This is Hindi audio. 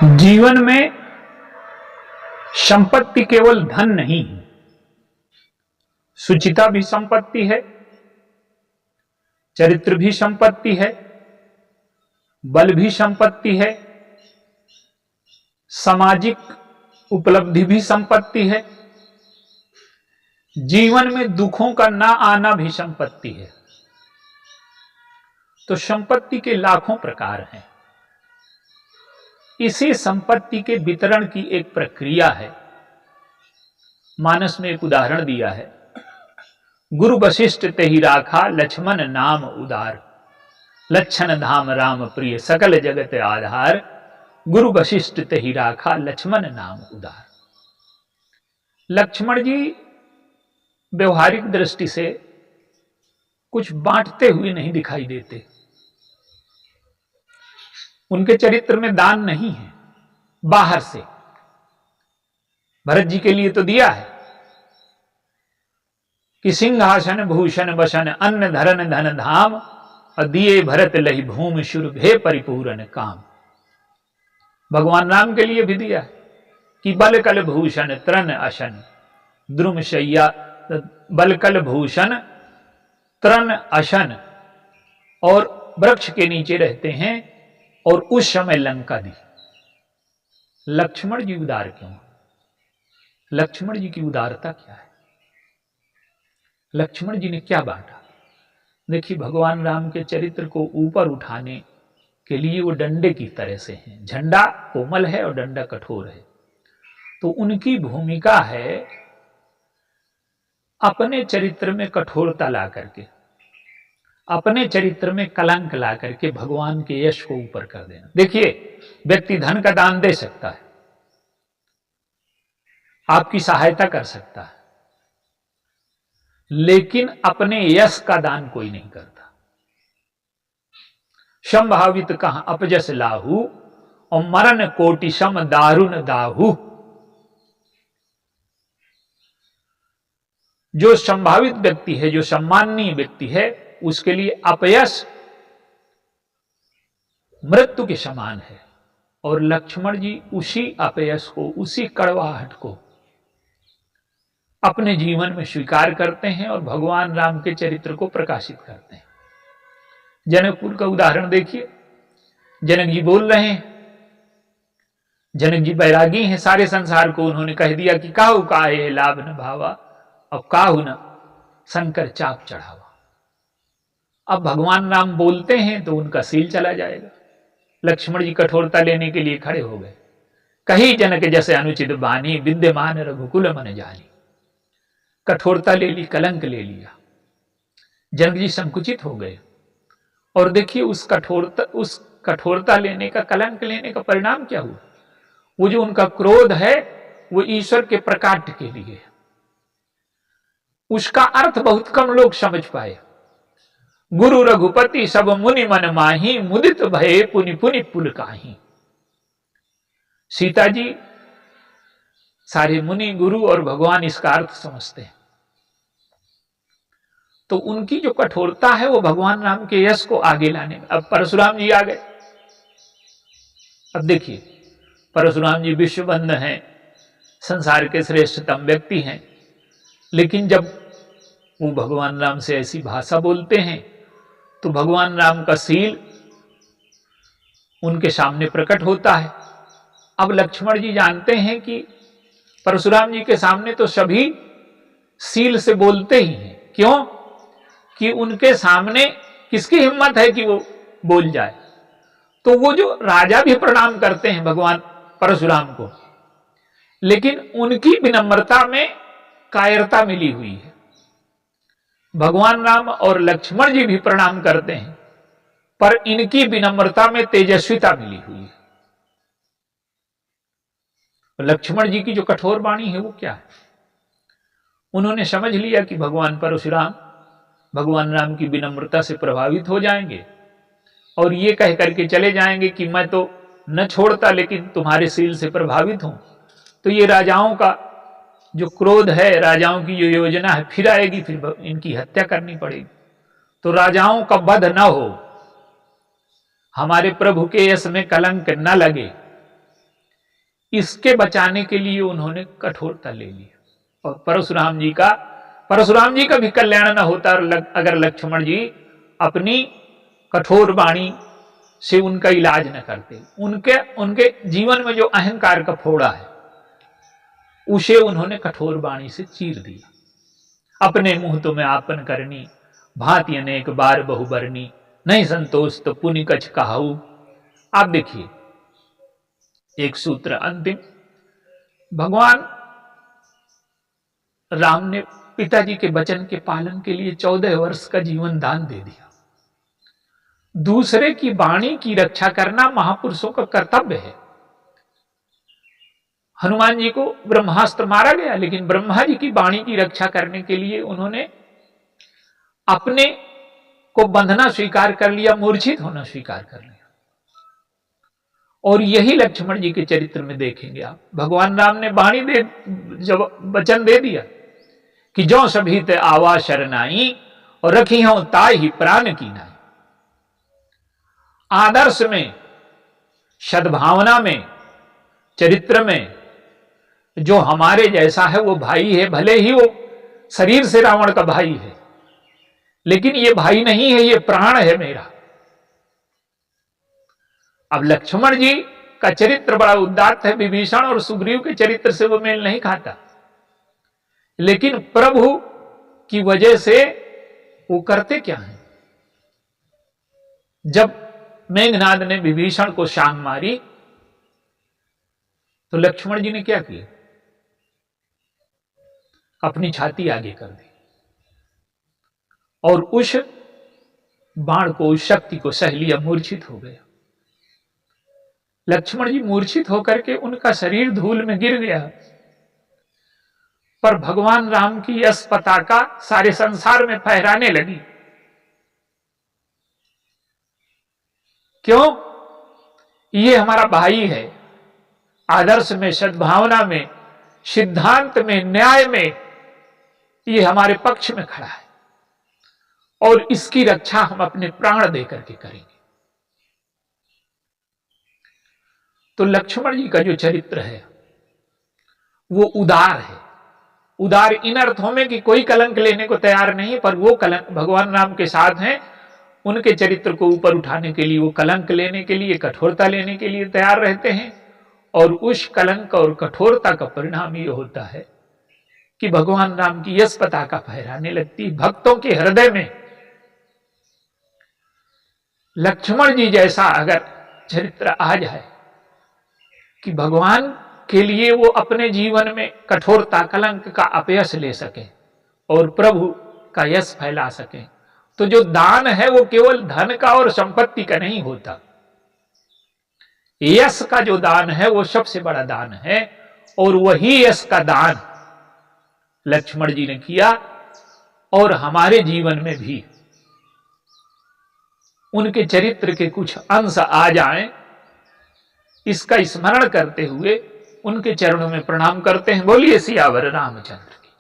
जीवन में संपत्ति केवल धन नहीं है, सुचिता भी संपत्ति है, चरित्र भी संपत्ति है, बल भी संपत्ति है, सामाजिक उपलब्धि भी संपत्ति है, जीवन में दुखों का ना आना भी संपत्ति है। तो संपत्ति के लाखों प्रकार हैं। इसी संपत्ति के वितरण की एक प्रक्रिया है। मानस में एक उदाहरण दिया है, गुरु वशिष्ठ तेहि राखा लक्ष्मण नाम उदार, लक्षण धाम राम प्रिय सकल जगत आधार, गुरु वशिष्ठ तेहि राखा लक्ष्मण नाम उदार। लक्ष्मण जी व्यवहारिक दृष्टि से कुछ बांटते हुए नहीं दिखाई देते, उनके चरित्र में दान नहीं है। बाहर से भरत जी के लिए तो दिया है कि सिंहासन भूषण बसन अन्न धरन धन धाम, और दिए भरत लहि भूमि शुरभे परिपूर्ण काम। भगवान राम के लिए भी दिया है कि बलकल भूषण तृण अशन द्रुम शैया, बलकल भूषण तृण अशन, और वृक्ष के नीचे रहते हैं और उस समय लंका दी। लक्ष्मण जी उदार क्यों? लक्ष्मण जी की उदारता क्या है? लक्ष्मण जी ने क्या बांटा? देखिए, भगवान राम के चरित्र को ऊपर उठाने के लिए वो डंडे की तरह से हैं। झंडा कोमल है और डंडा कठोर है। तो उनकी भूमिका है अपने चरित्र में कठोरता ला करके, अपने चरित्र में कलंक ला करके भगवान के यश को ऊपर कर देना। देखिए, व्यक्ति धन का दान दे सकता है, आपकी सहायता कर सकता है, लेकिन अपने यश का दान कोई नहीं करता। संभावित कहां अपजस लाहू, और मरण कोटि सम दारुण दाहू। जो संभावित व्यक्ति है, जो सम्माननीय व्यक्ति है, उसके लिए अपयश मृत्यु के समान है। और लक्ष्मण जी उसी अपयश को, उसी कड़वाहट को अपने जीवन में स्वीकार करते हैं और भगवान राम के चरित्र को प्रकाशित करते हैं। जनकपुर का उदाहरण देखिए, जनक जी बोल रहे हैं, जनक जी बैरागी हैं, सारे संसार को उन्होंने कह दिया कि काहू काहे लाभ न भावा, अब काहू न शंकर चाप चढ़ावा। अब भगवान राम बोलते हैं तो उनका सील चला जाएगा। लक्ष्मण जी कठोरता लेने के लिए खड़े हो गए। कही जनक जैसे अनुचित बानी, विद्यमान रघुकुल मन जानी। कठोरता ले ली, कलंक ले लिया। जनक जी संकुचित हो गए। और देखिए, उस कठोरता लेने का, कलंक लेने का परिणाम क्या हुआ? वो जो उनका क्रोध है, वो ईश्वर के प्रकाट्य के लिए। उसका अर्थ बहुत कम लोग समझ पाए। गुरु रघुपति सब मुनि मन माही, मुदित भये पुनि पुनि पुल काही। सीता जी सारे मुनि, गुरु और भगवान इसका अर्थ समझते हैं। तो उनकी जो कठोरता है वो भगवान राम के यश को आगे लाने में। अब परशुराम जी आ गए। अब देखिए, परशुराम जी विश्वबंध हैं, संसार के श्रेष्ठतम व्यक्ति हैं, लेकिन जब वो भगवान राम से ऐसी भाषा बोलते हैं तो भगवान राम का सील उनके सामने प्रकट होता है। अब लक्ष्मण जी जानते हैं कि परशुराम जी के सामने तो सभी सील से बोलते ही हैं। क्यों? कि उनके सामने किसकी हिम्मत है कि वो बोल जाए? तो वो जो राजा भी प्रणाम करते हैं भगवान परशुराम को, लेकिन उनकी विनम्रता में कायरता मिली हुई है। भगवान राम और लक्ष्मण जी भी प्रणाम करते हैं, पर इनकी विनम्रता में तेजस्विता मिली हुई है। लक्ष्मण जी की जो कठोर वाणी है वो क्या है? उन्होंने समझ लिया कि भगवान परशुराम भगवान राम की विनम्रता से प्रभावित हो जाएंगे और ये कह करके चले जाएंगे कि मैं तो न छोड़ता, लेकिन तुम्हारे सील से प्रभावित हूं। तो ये राजाओं का जो क्रोध है, राजाओं की जो योजना है, फिर आएगी, फिर इनकी हत्या करनी पड़ेगी। तो राजाओं का वध न हो, हमारे प्रभु के यश में कलंक न लगे, इसके बचाने के लिए उन्होंने कठोरता ले ली। और परशुराम जी का भी कल्याण न होता अगर लक्ष्मण जी अपनी कठोर वाणी से उनका इलाज न करते। उनके जीवन में जो अहंकार का फोड़ा है उसे उन्होंने कठोर वाणी से चीर दिया। अपने मुंह तो में आपन करनी, भांति अनेक बार बहुबरनी, नहीं संतोष तो पुनि कछ कहाऊ। आप देखिए एक सूत्र अंतिम, भगवान राम ने पिताजी के वचन के पालन के लिए 14 वर्ष का जीवन दान दे दिया। दूसरे की वाणी की रक्षा करना महापुरुषों का कर्तव्य है। हनुमान जी को ब्रह्मास्त्र मारा गया, लेकिन ब्रह्मा जी की वाणी की रक्षा करने के लिए उन्होंने अपने को बंधना स्वीकार कर लिया, मूर्छित होना स्वीकार कर लिया। और यही लक्ष्मण जी के चरित्र में देखेंगे आप। भगवान राम ने वाणी दे जब वचन दे दिया कि जो सभी ते आवा शरनाई और रखी हो ताई ही प्राण की नाई। आदर्श में, सद्भावना में, चरित्र में जो हमारे जैसा है वो भाई है। भले ही वो शरीर से रावण का भाई है, लेकिन ये भाई नहीं है, ये प्राण है मेरा। अब लक्ष्मण जी का चरित्र बड़ा उदात्त है, विभीषण और सुग्रीव के चरित्र से वो मेल नहीं खाता, लेकिन प्रभु की वजह से वो करते क्या है। जब मेघनाद ने विभीषण को शांग मारी तो लक्ष्मण जी ने क्या किया, अपनी छाती आगे कर दी और उस बाण को, उस शक्ति को सह लिया, मूर्छित हो गया। लक्ष्मण जी मूर्छित होकर के उनका शरीर धूल में गिर गया, पर भगवान राम की यश पताका सारे संसार में फहराने लगी। क्यों? ये हमारा भाई है। आदर्श में, सद्भावना में, सिद्धांत में, न्याय में ये हमारे पक्ष में खड़ा है और इसकी रक्षा हम अपने प्राण देकर के करेंगे। तो लक्ष्मण जी का जो चरित्र है वो उदार है। उदार इन अर्थों में कि कोई कलंक लेने को तैयार नहीं, पर वो कलंक भगवान राम के साथ हैं। उनके चरित्र को ऊपर उठाने के लिए, वो कलंक लेने के लिए, कठोरता लेने के लिए तैयार रहते हैं। और उस कलंक और कठोरता का परिणाम ये होता है कि भगवान राम की यश पताका फहराने लगती। भक्तों के हृदय में लक्ष्मण जी जैसा अगर चरित्र आ जाए कि भगवान के लिए वो अपने जीवन में कठोरता, कलंक का अपयश ले सके और प्रभु का यश फैला सके, तो जो दान है वो केवल धन का और संपत्ति का नहीं होता। यश का जो दान है वो सबसे बड़ा दान है, और वही यश का दान लक्ष्मण जी ने किया। और हमारे जीवन में भी उनके चरित्र के कुछ अंश आ जाएं, इसका स्मरण करते हुए उनके चरणों में प्रणाम करते हैं। बोलिए सियावर रामचंद्र।